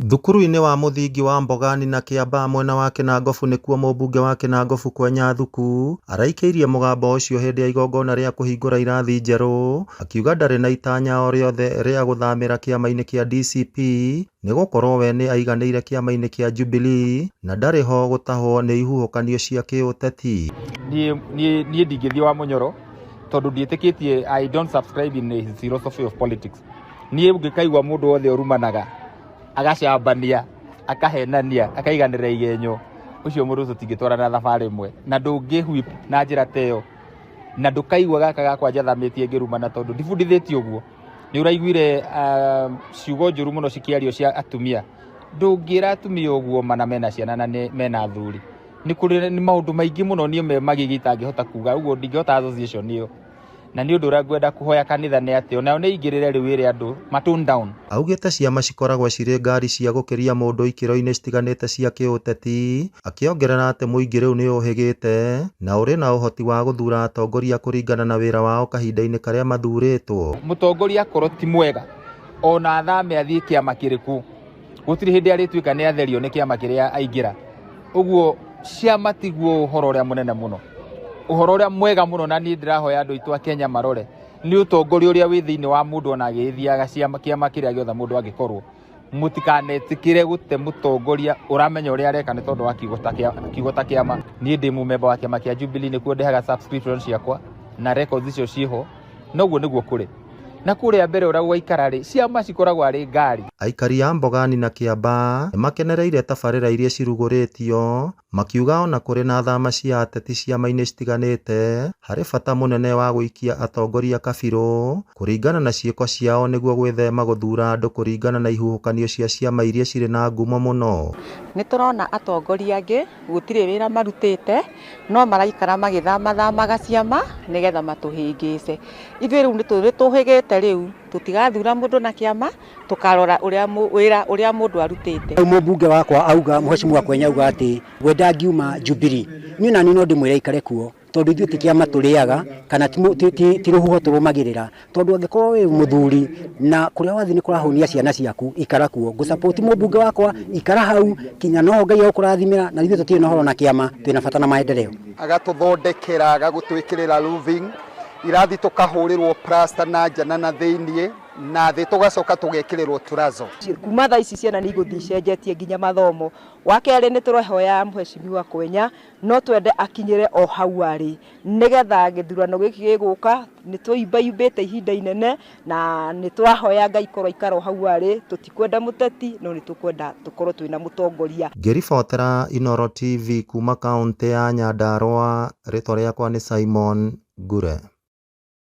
Thukuru-inĩ wa mũthingi wa Mbogani na Kĩamba mwena wa Kĩnangobu nĩkuo mũmbunge wa Kĩnangobu Kwenya Thuku araikĩirie mũgambo ũcio hĩndĩ ya igongona rĩa kũhingũra irathi njerũ, akiuga ndarĩ na itanya o rĩothe rĩa gũthamĩra kĩama-inĩ kĩa DCP nĩgũkorwo we nĩ aiganĩire kĩama-inĩ kĩa Jubilee na ndarĩ ho gũtahwo nĩ ihuhũkanio cia kĩũteti. Niĩ ndingĩthiĩ wa Munyoro tondũ ndiĩtĩkĩtie, I don't subscribe in his philosophy of politics. Niĩ ngĩkaigua mũndũ wothe ũrumanaga agacambania akahenania akaiganĩra igenyo, ũcio mũndũ ũcio tũtingĩtwarana thabarĩ ĩmwe na ndũngĩ na njĩra ta ĩyo, na ndũkaigua gaka gakwa njathamĩtie ngĩrumana tondũ ndibundithĩtio ũguo. Nĩ ũraiguire ciugo njũru mũno cikĩario cia atumia. Ndũngĩra atumia ũguo mana mena ciana na mena athuri. Nĩ kũrĩ maũndũ maingĩ mũno niĩ magigi itangĩhota kuga, ũguo ndingĩhota association ĩyo. Na nĩ ũndũ ũrĩa ngwenda kũhoya kanitha nĩ atĩ onao nĩ ingĩrĩre rĩu ĩrĩ andũ matone down. Augĩte ciama cikoragwo cirĩ ngari cia gũkĩria mũndũ ikĩro-inĩ citiganĩte cia kĩũteti, akĩongerera atĩ mũingĩ rĩu nĩ ũhĩgĩte na ũrĩ na ũhoti wa gũthura atongoria kũringana na wĩra wao kahinda-inĩ karĩa mathurĩtwo. Mũtongoria akorwo ti mwega ona athame athiĩ kĩama kĩrĩkũ, gũtirĩ hĩndĩ arĩtuĩka nĩ atherio nĩ kĩama kĩrĩa aingĩra. Ũguo ciama tiguo ũhoro ũrĩa mũnene mũno. Ũhoro ũrĩa mwega mũno na niĩ ndĩrahoya andũ aitũ a Kenya marore nĩ ũtongoria ũrĩa wĩ thĩinĩ wa mũndũ ona agĩthiaga kĩama kĩrĩa gĩothe mũndũ angĩkorwo. Mũtikanetĩkĩre gũte mũtongoria ũramenya ũrĩa areka nĩ tondũ wa kiugo ta kĩama. Niĩ ndĩ mũmemba wa kĩama kĩa Jubilee, nĩkuo ndĩhaga subscription ciakwa na records icio ciĩho, noguo nĩguo kũrĩ. Na kũrĩa mbere ũrĩa gwaikara rĩ, ciama cikoragwo arĩ ngari. Aikari a Mbogani na Kĩamba nĩmakenereire tabarĩra iria cirugũrĩtio, makiuga ona kũrĩ na thama cia ateti ciama-inĩ citiganĩte harĩ bata mũnene wa gũikia atongoria kabirũ kũringana na ciĩko ciao nĩguo gwĩthema gũthura andũ kũringana na ihuhũkanio cia ciama iria cirĩ na ngumo mũno. Nĩ tũrona atongoria angĩ gũtirĩ wĩra marutĩte, no maraikara magĩthamaga ciama nĩgetha matũhĩngĩce. Ithuĩ rĩu nĩ tũhĩgĩte rĩu, tũtigathura mũndũ na kĩama, tũkarora wĩra ũrĩa mũndũ arutĩte. Mũmbunge wakwa auga, Mheshimiwa Kwenya auga atĩ wenda ngiuma Jubilee, niĩ nani no ndĩmwĩre aikare kuo tondũ ithuĩ ti kĩama tũrĩaga kana ti rũhuho tũrũmagĩrĩra, tondũ angĩkorwo wĩ mũthuri na kũrĩa wathiĩ nĩ kũrahonia ciana ciaku, ikara kuo. Ngũ-support mũmbunge wakwa, ikara hau kinya no Ngai agũkũrathimĩra, na ithuĩ tũtirĩ na ũhoro na kĩama, twĩna bata na maendeleo. Agatũthondekera, agagũtwĩkĩrĩra roofing, irathi tũkahũrĩrwo plaster na nja na thĩiniĩ, na thĩ tũgacoka tũgekĩrĩrwo turazo. Kuma thaa ici ciana nĩ igũthiĩ cenjetie nginya mathomo. Wa kerĩ nĩ tũrahoya Mheshimiwa Kwenya no twende akinyĩre o hau arĩ, nĩgetha gĩthurano gĩkĩ gĩgũka nĩ tũimbĩte ihinda inene, na nĩ twahoya Ngai korwo ikara o hau arĩ. Tũtikwenda mũteti no nĩ tũkwenda tũkorwo twĩna mũtongoria. Ngĩribotera Inooro TV kuma kaũntĩ ya Nyandarũa, rĩtwa rĩakwa nĩ Simon Ngure.